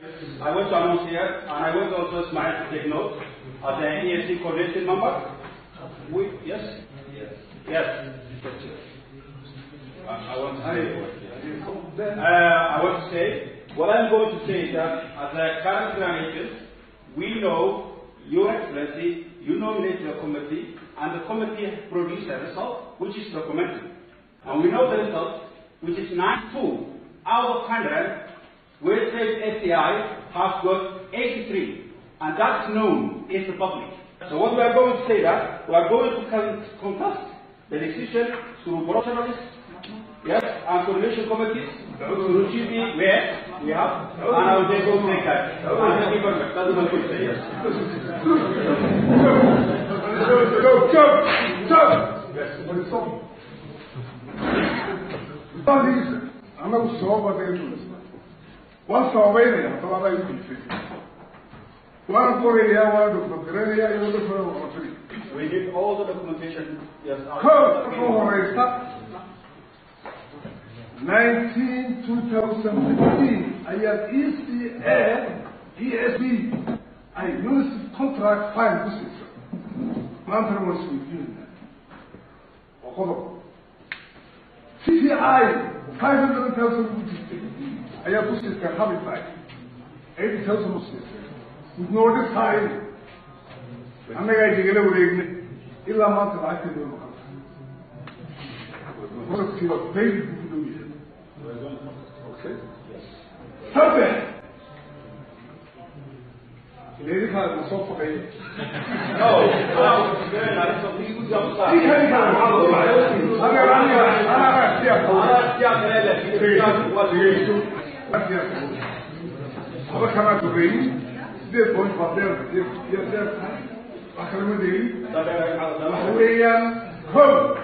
I want to announce here, and I want also Ismail to take note of the ESC coordination member. Yes? Yes. I want to say, what I'm going to say is that as a current agent, we know Your Excellency, you nominate the committee, and the committee produced a result which is documented. And we know the result, which is 92 out of 100, where says SCI has got 83, and that's known is the public. So what we are going to say that we are going to contest the decision through professionals, yes, and coordination committees, through GB, where we have, and I will take over take that. Thank you very much. That's what I'm going to say, yes. I'm not sure what they're doing. Once away, I'm going to be one for a year, one for the area, you know, for we did all the documentation, yes. 2015, I have ECA, ESB, I used contract 5 business. Mantra was with CCI, 500,000. I have business can have it back. 80,000 business. With no design. I'm not going to get away. Illa Mantra, I can do what a few very good do it. Okay? Stop it! Ladies are so for me. No, very nice. So please do outside. Come!